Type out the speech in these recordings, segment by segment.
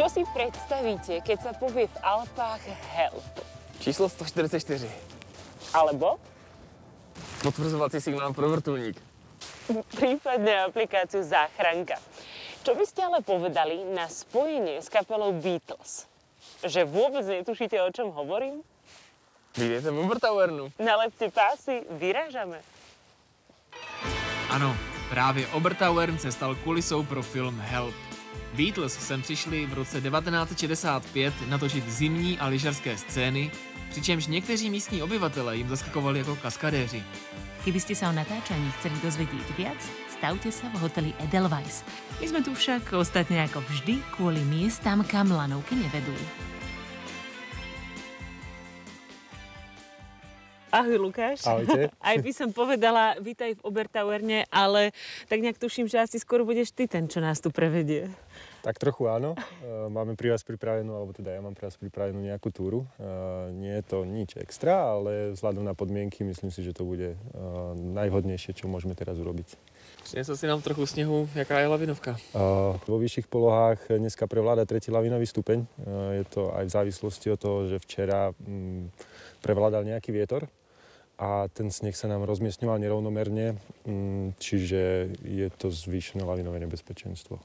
Čo si predstavíte, keď sa povie v Alpách HELP? Číslo 144. Alebo? Potvrzovací signál pro vrtuľník. Prípadne aplikáciu Záchranka. Čo by ste ale povedali na spojenie s kapelou Beatles? Že vôbec netušíte, o čom hovorím? Vítejte v Obertauernu. Nalepte pásy, vyrážame. Ano, právě Obertauern se stal kulisou pro film HELP. Beatles sem přišli v roce 1965 natočit zimní a lyžařské scény, přičemž někteří místní obyvatelé jim zaskakovali jako kaskadéři. Keby ste sa o natáčaní chceli dozvedieť viac, stavte sa v hoteli Edelweiss. My sme tu však ostatne ako vždy kvôli miestam, kam lanovky nevedú. Ahoj, Lukáš. Ahojte. Aj by som povedala, vítaj v Obertauerne, ale tak nejak tuším, že asi skôr budeš ty ten, čo nás tu prevedie. Tak trochu áno. Máme pri vás pripravenú, alebo teda ja mám pri vás pripravenú nejakú túru. Nie je to nič extra, ale vzhľadom na podmienky myslím si, že to bude najvhodnejšie, čo môžeme teraz urobiť. Přinesl si nám trochu sněhu. Jaká je lavinovka? Vo vyšších polohách dneska prevláda 3. lavinový stupeň. Je to aj v závislosti od toho, že včera prevládal nejaký vietor a ten sneh sa nám rozmiestňoval nerovnomerne, čiže je to zvýšené lavinové nebezpečenstvo.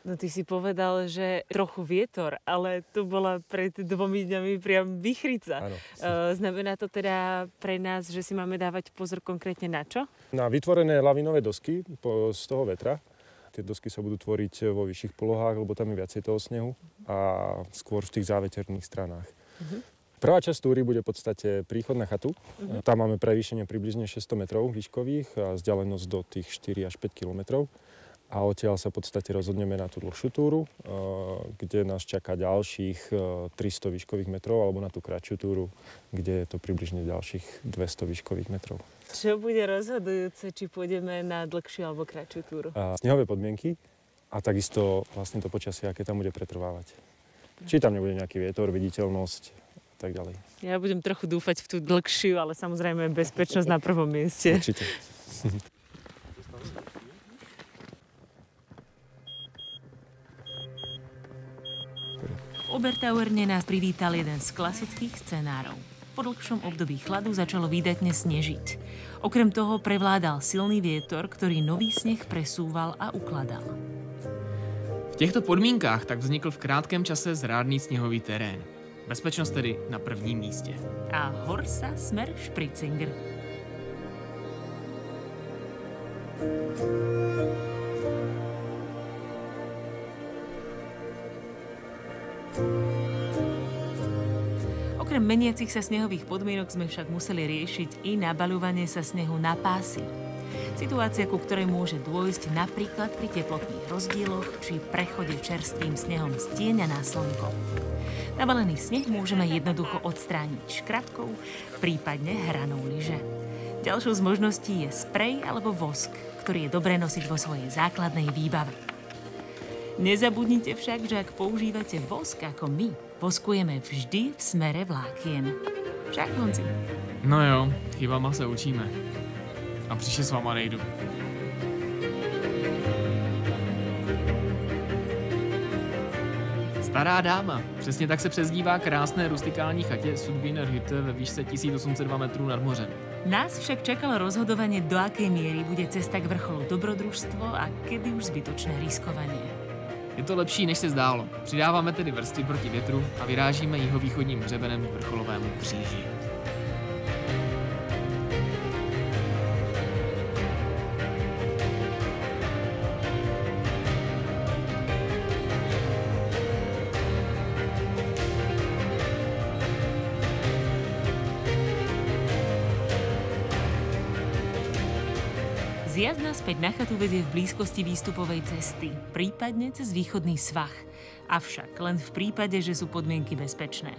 No ty si povedal, že trochu vietor, ale to bola pred 2 dňami priam vichrica. Áno. Znamená to teda pre nás, že si máme dávať pozor konkrétne na čo? Na vytvorené lavinové dosky z toho vetra. Tie dosky sa budú tvoriť vo vyšších polohách, lebo tam je viacej toho snehu a skôr v tých záveterných stranách. Prvá časť túry bude v podstate príchod na chatu. Tam máme prevýšenie približne 600 metrov výškových a vzdialenosť do tých 4 až 5 kilometrov. A odtiaľ sa v podstate rozhodneme na tú dlhšiu túru, kde nás čaká ďalších 300 výškových metrov, alebo na tú kratšiu túru, kde je to približne ďalších 200 výškových metrov. Čo bude rozhodujúce, či pôjdeme na dlhšiu alebo kratšiu túru? Snehové podmienky a takisto vlastne to počasie, aké tam bude pretrvávať. Či tam nebude nejaký vietor, viditeľnosť a tak ďalej. Ja budem trochu dúfať v tú dlhšiu, ale samozrejme bezpečnosť na prvom mieste. Určite. V Obertauerne nás privítal jeden z klasických scenárov. Po dlhšom období chladu začalo výdatne snežiť. Okrem toho prevládal silný vietor, ktorý nový sneh presúval a ukladal. V těchto podmínkách tak vznikl v krátkém čase zrádný sněhový terén. Bezpečnost tedy na prvním místě. A Horsa smer Špriциnger. Okrem meniacich sa snehových podmienok sme však museli riešiť i nabaľovanie sa snehu na pásy. Situácia, ku ktorej môže dôjsť napríklad pri teplotných rozdieloch či prechode čerstvým snehom z tieňa na slnko. Nabalený sneh môžeme jednoducho odstrániť škrabkou, prípadne hranou lyže. Ďalšou z možností je sprej alebo vosk, ktorý je dobré nosiť vo svojej základnej výbave. Nezabudnite však, že ak používate vosk ako my, voskujeme vždy v smere vlákien. Však, Honzi? No jo, chybama se učíme. A příště s váma nejdu. Stará dáma. Přesně tak se přezdívá krásné rustikální chatě Sudwiener Hütte ve výšce 1802 metrů nad mořem. Nás však čakalo rozhodovanie, do akej miery bude cesta k vrcholu dobrodružstvo a kedy už zbytočné riskovanie. Je to lepší, než se zdálo. Přidáváme tedy vrstvy proti větru a vyrážíme jihovýchodním hřebenem k vrcholovému kříži. Zjazd naspäť na chatu vedie v blízkosti výstupovej cesty, prípadne cez východný svah. Avšak len v prípade, že sú podmienky bezpečné.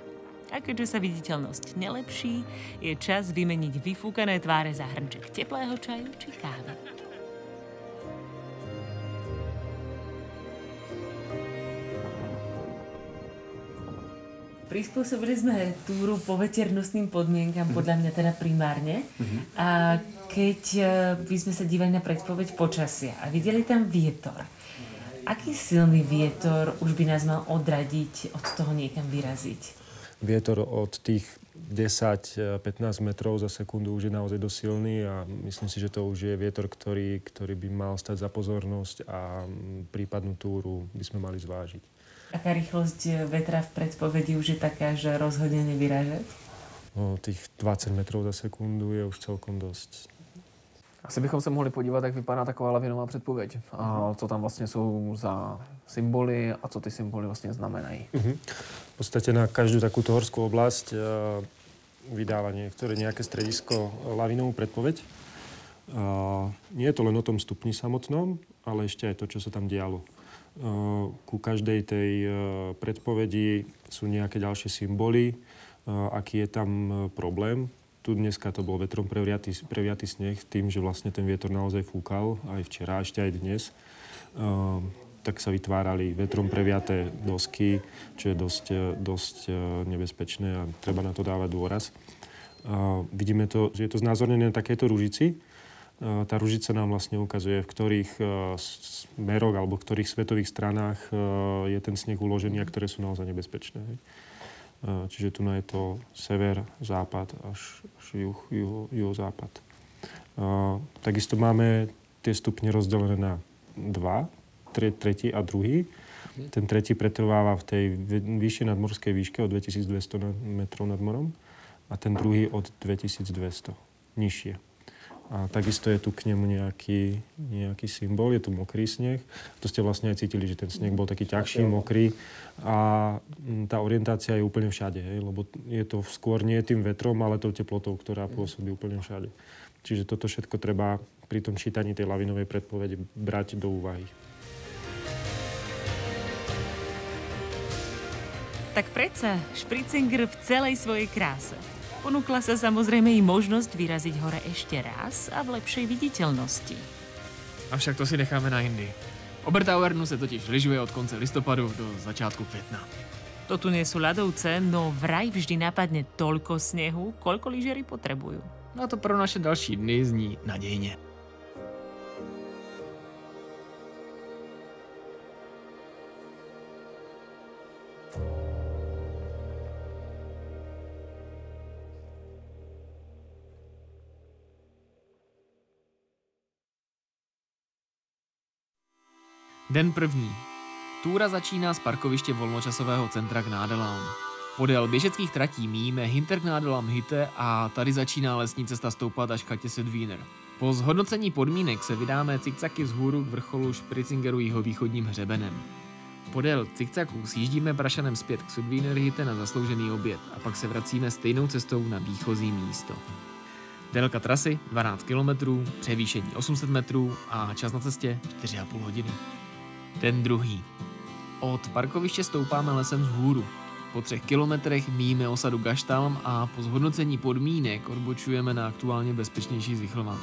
A keďže sa viditeľnosť nelepší, je čas vymeniť vyfúkané tváre za hrnček teplého čaju či kávy. Prispôsobili sme túru poveternostným podmienkam, podľa mňa teda primárne. A keď by sme sa dívali na predpoveď počasia a videli tam vietor, Aký silný vietor už by nás mal odradiť od toho niekam vyraziť? Vietor od tých 10-15 metrov za sekundu už je naozaj dosť silný a myslím si, že to už je vietor, ktorý by mal stať za pozornosť a prípadnú túru by sme mali zvážiť. Aká rýchlosť vetra v predpovedi už je taká, že rozhodne nevyrážať? Tých 20 metrov za sekundu je už celkom dosť. Asi bychom se mohli podívat, jak vypadá taková lavinová předpověď. A co tam vlastně jsou za symboly a co ty symboly vlastně znamenají. V podstate na každú takúto horskú oblasť vydáva nejaké stredisko lavinovú predpoveď. Nie je to len o tom stupni samotnom, ale ešte aj to, čo sa tam dialo. Ku každej tej predpovedi sú nejaké ďalšie symboly, aký je tam problém. Tu dneska to bol vetrom previatý sneh tým, že vlastne ten vietor naozaj fúkal aj včera, ešte aj dnes. Tak sa vytvárali vetrom previaté dosky, čo je dosť nebezpečné a treba na to dávať dôraz. Vidíme to, že je to znázornené na takejto ružici. Tá ružica nám vlastne ukazuje, v ktorých smeroch alebo v ktorých svetových stranách je ten sneh uložený a ktoré sú naozaj nebezpečné. Čiže tu je to sever, západ až juhozápad. Takisto máme tie stupne rozdelené na dva, tretí a druhý. Ten tretí pretrváva v tej vyššej nadmorskej výške od 2200 metrov nad morom a ten druhý od 2200 nižšie. A takisto je tu k nemu nejaký symbol, je tu mokrý sneh. To ste vlastne aj cítili, že ten sneh bol taký ťažší, mokrý a tá orientácia je úplne všade, lebo je to skôr nie tým vetrom, ale tou teplotou, ktorá pôsobí úplne všade. Čiže toto všetko treba pri tom čítaní tej lavinovej predpovede brať do úvahy. Tak predsa Špriциnger v celej svojej kráse. Ponúkla sa samozrejme i možnosť vyraziť hore ešte raz a v lepšej viditeľnosti. Avšak to si necháme na jindy. Obertauernu se totiž lyžuje od konce listopadu do začátku května. To tu nie sú ľadovce, no vraj vždy napadne toľko snehu, koľko lyžiari potrebujú. No a to pro naše další dny zní nadějně. Den první. Túra začíná z parkoviště volnočasového centra Gnadelaun. Podél běžeckých tratí míjíme Hintergnadelam Hütte a tady začíná lesní cesta stoupat až k chatě Sudviner. Po zhodnocení podmínek se vydáme cikcaky vzhůru k vrcholu Špricingeru jihovýchodním hřebenem. Podél cikcaků sjíždíme prašanem zpět k Sudviner Hütte na zasloužený oběd a pak se vracíme stejnou cestou na výchozí místo. Délka trasy 12 km, převýšení 800 metrů a čas na cestě 4,5 hodiny. Den druhý. Od parkoviště stoupáme lesem vzhůru. Po 3 kilometrech míjíme osadu Gaštalm a po zhodnocení podmínek odbočujeme na aktuálně bezpečnější Zichlvan.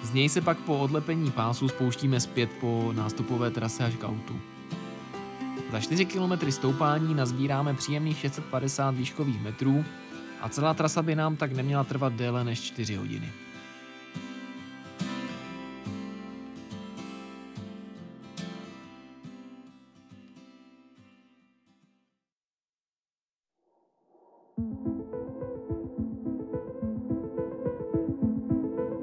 Z něj se pak po odlepení pásu spouštíme zpět po nástupové trase až k autu. Za 4 kilometry stoupání nazbíráme příjemných 650 výškových metrů a celá trasa by nám tak neměla trvat déle než 4 hodiny.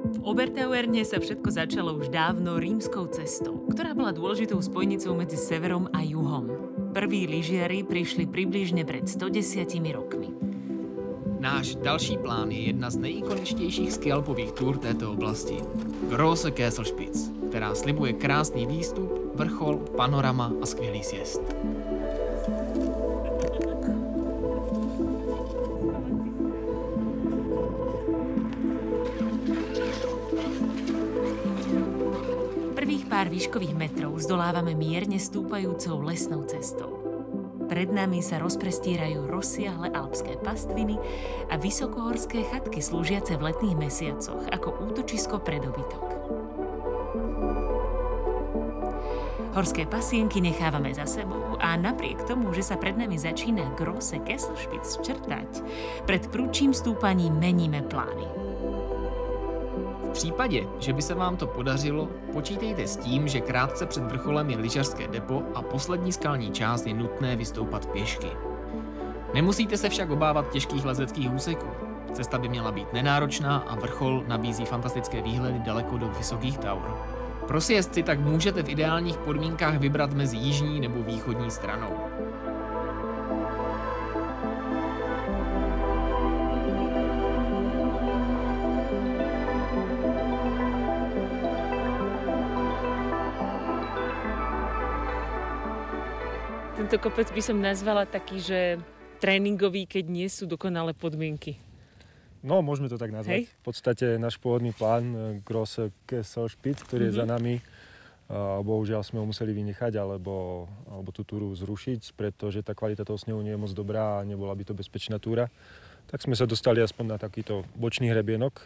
V Obertauerne sa všetko začalo už dávno rímskou cestou, ktorá bola dôležitou spojnicou medzi severom a juhom. Prví lyžiari prišli približne pred 110 rokmi. Náš další plán je jedna z nejikoničtějších skialpových tur této oblasti. Große Kesselspitze, která slibuje krásný výstup, vrchol, panorama a skvělý sjezd. Pár výškových metrov zdolávame mierne stúpajúcou lesnou cestou. Pred nami sa rozprestírajú rozsiahle alpské pastviny a vysokohorské chatky slúžiace v letných mesiacoch ako útočisko pre dobytok. Horské pasienky nechávame za sebou a napriek tomu, že sa pred nami začína Große Kesselspitze črtať, pred prudším stúpaním meníme plány. případě, že by se vám to podařilo, počítejte s tím, že krátce před vrcholem je lyžařské depo a poslední skalní část je nutné vystoupat pěšky. Nemusíte se však obávat těžkých lezeckých úseků. Cesta by měla být nenáročná a vrchol nabízí fantastické výhledy daleko do vysokých taur. Pro sjezdci tak můžete v ideálních podmínkách vybrat mezi jižní nebo východní stranou. Tento kopec by som nazvala taký, že tréningový, keď nie sú dokonalé podmienky. No, môžeme to tak nazvať. Hej. V podstate náš pôvodný plán Grosse Kesselspitze, ktorý je za nami, bohužiaľ sme ho museli vynechať alebo tú túru zrušiť, pretože tá kvalita toho snehu nie je moc dobrá a nebola by to bezpečná túra. Tak sme sa dostali aspoň na takýto bočný hrebienok,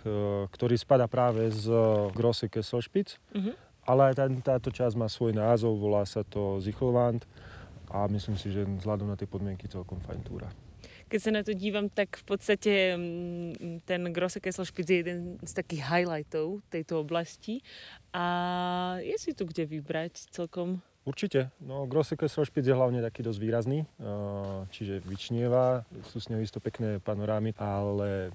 ktorý spada práve z Grosse Kesselspitze. Ale táto časť má svoj názov, volá sa to Zichelwand a myslím si, že vzhľadom na tie podmienky celkom fajn túra. Keď sa na to dívam, tak v podstate ten Grosse Kesselspitze je jeden z takých highlightov tejto oblasti. A je si tu kde vybrať celkom? Určite. No, Grosse Kesselspitze je hlavne taký dosť výrazný, čiže vyčnieva, sú s ňou isto pekné panorámy, ale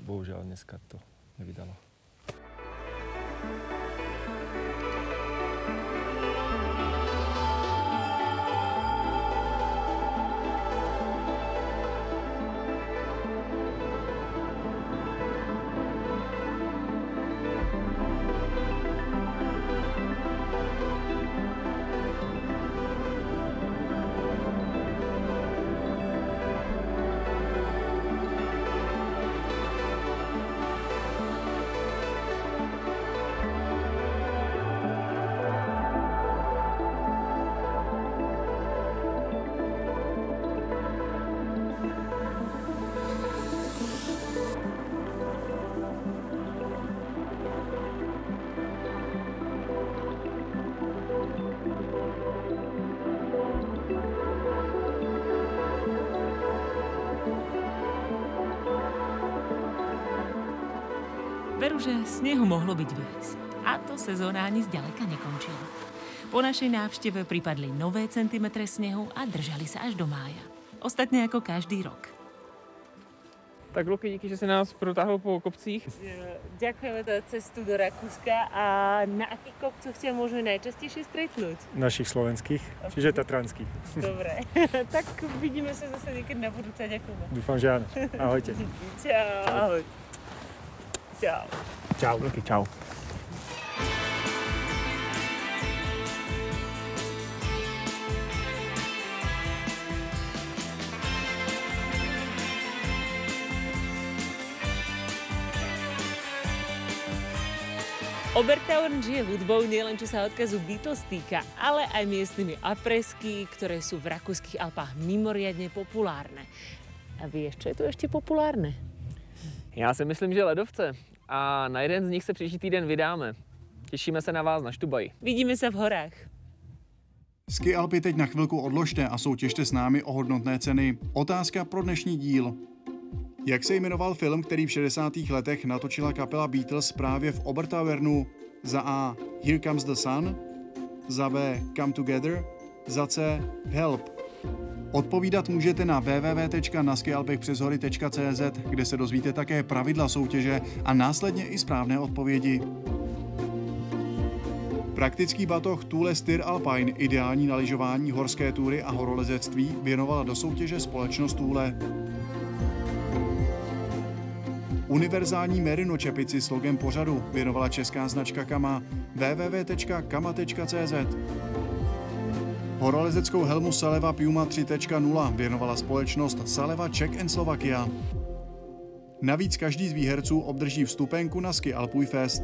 bohužiaľ dneska to nevydalo. Veru, že snehu mohlo byť viac. A to sezóna ani zďaleka nekončila. Po našej návšteve pripadli nové centimetre snehu a držali sa až do mája. Ostatne ako každý rok. Tak Luky, díky, že si nás protáhl po kopcích. Ďakujeme za cestu do Rakúska. A na akých kopcoch ťa môžeme najčastejšie stretnúť? Našich slovenských, čiže tatranských. Dobre, tak vidíme sa zase niekedy na budúce. Ďakujeme. Dúfam, že áno. Ahojte. Čau. Ahoj. Čau. Čau, Luky, čau. Obertauern žije hudbou nielen čo sa odkazu Beatles týka, ale aj miestnymi apresky, ktoré sú v rakúskych Alpách mimoriadne populárne. A vieš, čo je tu ešte populárne? Já si myslím, že ledovce. A na jeden z nich se příští týden vydáme. Těšíme se na vás na Štubaji. Vidíme sa v horách. Ski Alpy teď na chvilku odložte a soutěžte s námi o hodnotné ceny. Otázka pro dnešní díl. Jak se jmenoval film, který v 60. letech natočila kapela Beatles právě v Obertauernu? Za A. Here Comes the Sun, za B. Come Together, za C. Help. Odpovídat můžete na www.naskialpechpřeshory.cz, kde se dozvíte také pravidla soutěže a následně i správné odpovědi. Praktický batoh Thule Stir Alpine, ideální na lyžování, horské túry a horolezectví, věnovala do soutěže společnost Thule. Univerzální merino čepici s logem pořadu věnovala česká značka Kama, www.kama.cz. Horolezeckou helmu Saleva Puma 3.0 věnovala společnost Saleva Czech and Slovakia. Navíc každý z výherců obdrží vstupenku na Ski Alpuj Fest.